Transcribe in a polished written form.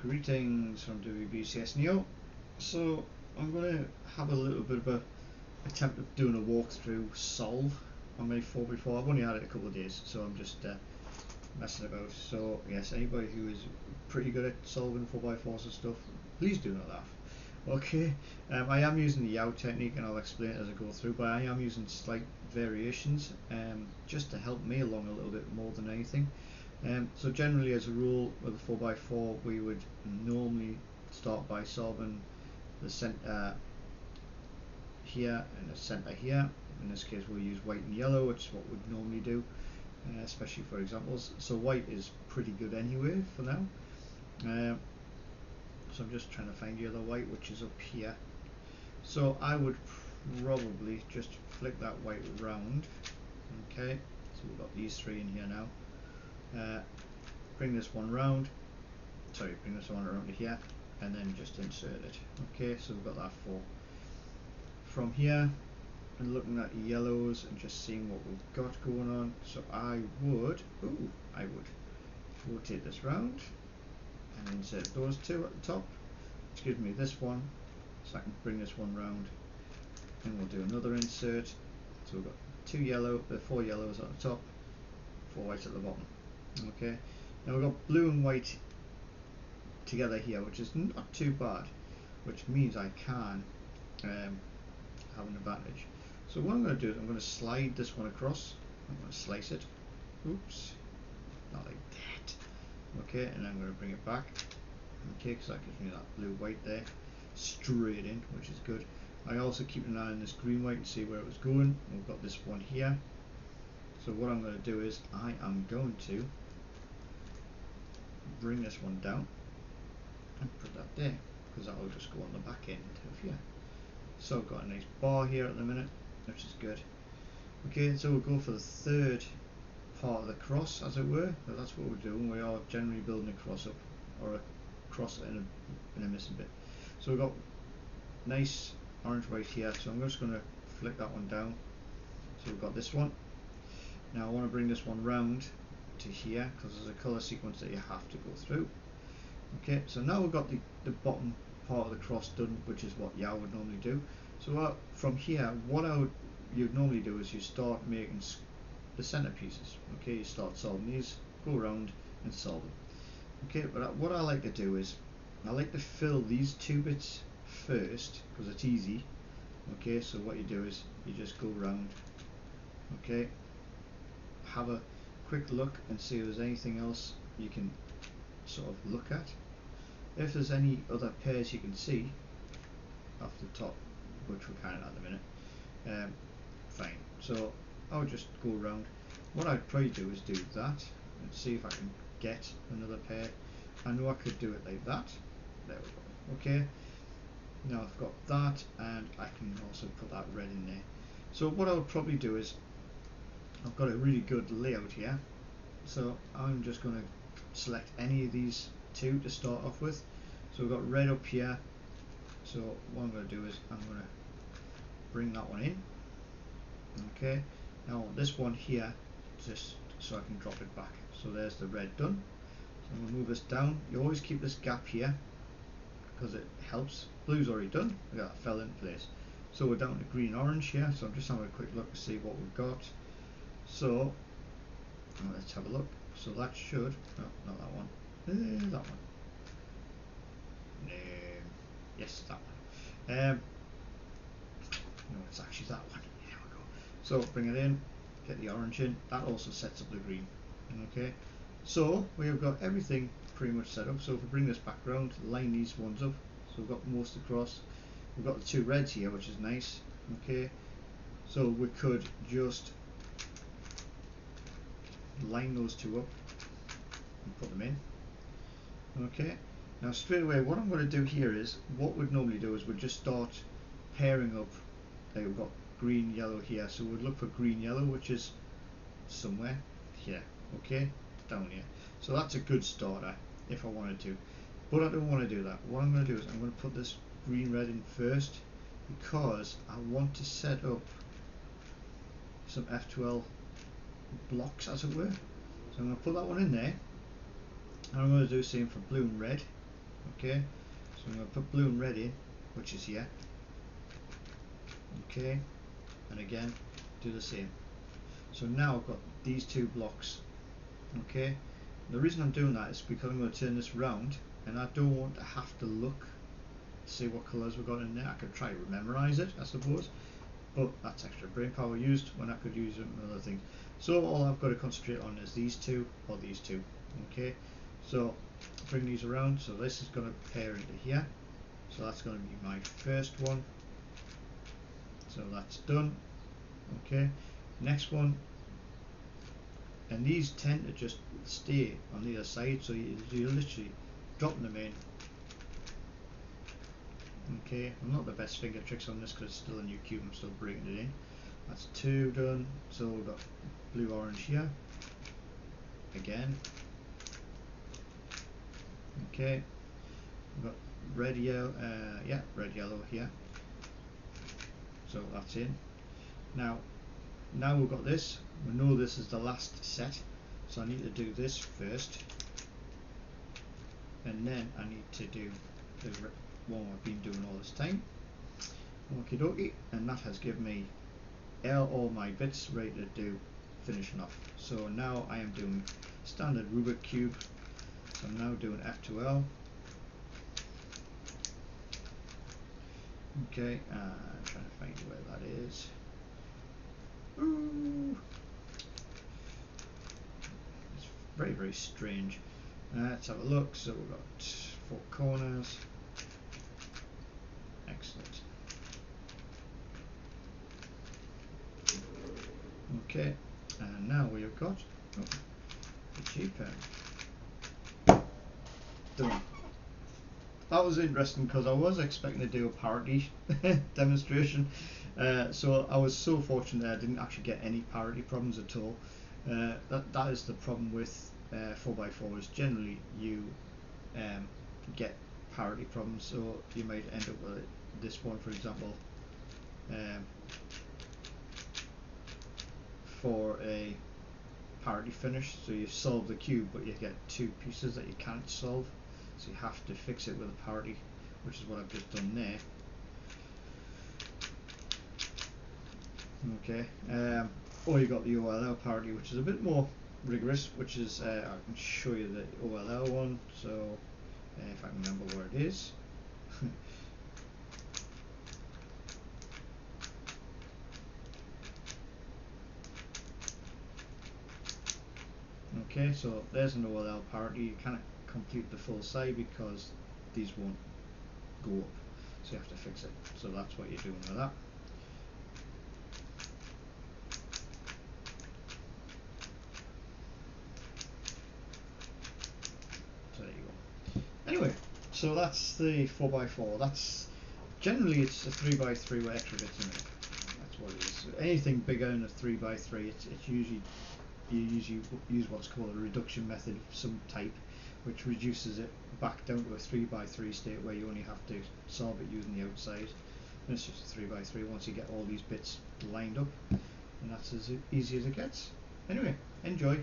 Greetings from WBCS Neo. So I'm going to have a little bit of a attempt at doing a walkthrough solve on my 4x4. I've only had it a couple of days, so I'm just messing about. So yes, anybody who is pretty good at solving 4x4s and stuff, please do not laugh. Okay, I am using the YOW technique, and I'll explain it as I go through, but I am using slight variations just to help me along a little bit more than anything. So generally, as a rule, with a 4x4, we would normally start by solving the centre here and the centre here. In this case, we'll use white and yellow, which is what we'd normally do, especially for examples. So white is pretty good anyway for now. So I'm just trying to find the other white, which is up here. So I would probably just flick that white round. Okay, so we've got these three in here now. Bring this one round, bring this one around to here, and then just insert it. Okay, so we've got that four. From here, and looking at yellows and just seeing what we've got going on, so I would rotate this round and insert those two at the top, which gives me this one, so I can bring this one round, and we'll do another insert. So we've got four yellows at the top, four whites at the bottom. Okay, now we've got blue and white together here, which is not too bad, which means I can have an advantage. So what I'm going to do is I'm going to slide this one across. I'm going to slice it. Oops, not like that. Okay, and I'm going to bring it back. Okay, because that gives me that blue white there straight in, which is good. I also keep an eye on this green white and see where it was going. We've got this one here. So what I'm going to do is I am going to bring this one down and put that there, because that will just go on the back end of here. So I've got a nice bar here at the minute, which is good. Okay, so we'll go for the third part of the cross, as it were. So that's what we're doing. We are generally building a cross up, or a cross in a missing bit. So we've got nice orange white here, so I'm just going to flick that one down. So we've got this one. Now I want to bring this one round to here, because there's a colour sequence that you have to go through. Okay, so now we've got the bottom part of the cross done, which is what YOW would normally do. So from here, what you'd normally do is you start making the centre pieces. Okay, you start solving these, go around and solve them. Okay, but what I like to do is I like to fill these two bits first, because it's easy. Okay, so what you do is you just go around. Okay, have a quick look and see if there's anything else you can sort of look at. If there's any other pairs you can see off the top, which we're kind of at the minute, fine. So I would just go around. What I'd probably do is do that and see if I can get another pair. I know I could do it like that. There we go. Okay, now I've got that, and I can also put that red in there. So what I would probably do is, I've got a really good layout here, so I'm just going to select any of these two to start off with. So we've got red up here, so what I'm going to do is I'm going to bring that one in. Okay, now I want this one here just so I can drop it back. So there's the red done. So I'm going to move this down. You always keep this gap here because it helps. Blue's already done. Look at that, fell in place. So we're down to green orange here, so I'm just having a quick look to see what we've got. So let's have a look. So that should, no, not that one, that one. Yes, that one. No, it's actually that one. There we go. So bring it in, get the orange in. That also sets up the green. Okay, so we have got everything pretty much set up. So if we bring this back round, line these ones up. So we've got most across. We've got the two reds here, which is nice. Okay, so we could just line those two up and put them in. Okay, now straight away what I'm going to do here is, what we'd normally do is we'd just start pairing up. We've got green yellow here, so we'd look for green yellow, which is somewhere here. Okay, down here. So that's a good starter if I wanted to, but I don't want to do that. What I'm going to do is I'm going to put this green red in first, because I want to set up some F12 blocks, as it were. So I'm going to put that one in there, and I'm going to do the same for blue and red. Okay, so I'm going to put blue and red in, which is here. Okay, and again do the same. So now I've got these two blocks. Okay, the reason I'm doing that is because I'm going to turn this round, and I don't want to have to look to see what colours we've got in there. I could try to memorise it, I suppose, but that's extra brain power used when I could use it in other things. So all I've got to concentrate on is these two or these two. Okay, so bring these around. So this is going to pair into here. So that's going to be my first one. So that's done. Okay, next one. And these tend to just stay on the other side, so you're literally dropping them in. Okay, I'm not the best finger tricks on this because it's still a new cube, I'm still breaking it in. That's two done. So we've got blue orange here again. Okay, we've got red yellow, red yellow here. So that's in. Now we've got this. We know this is the last set, so I need to do this first, and then I need to do the one I've been doing all this time. Okie dokie, and that has given me all my bits ready to do finishing off. So now I am doing standard Rubik cube. So I'm now doing F to L. Okay, trying to find where that is. Ooh. It's very, very strange. Let's have a look. So we've got 4 corners. Excellent. Okay, and now we have got the G pen. Done. That was interesting because I was expecting to do a parity demonstration. So I was so fortunate that I didn't actually get any parity problems at all. That is the problem with 4x4 is generally you get parity problems, so you might end up with this one, for example, for a parity finish. So you solve the cube, but you get 2 pieces that you can't solve, so you have to fix it with a parity, which is what I've just done there. Okay, or you got the OLL parity, which is a bit more rigorous, which is I can show you the OLL one. So if I can remember where it is. Okay, so there's an OLL parity. You can't complete the full side because these won't go up, so you have to fix it. So that's what you're doing with that. So there you go. Anyway, so that's the 4x4. That's generally it's a 3x3 with extra bits in it. That's what it is. Anything bigger than a 3x3, it's usually you use what's called a reduction method of some type, which reduces it back down to a 3x3 state where you only have to solve it using the outside. And it's just a 3x3 once you get all these bits lined up, and that's as easy as it gets. Anyway, enjoy.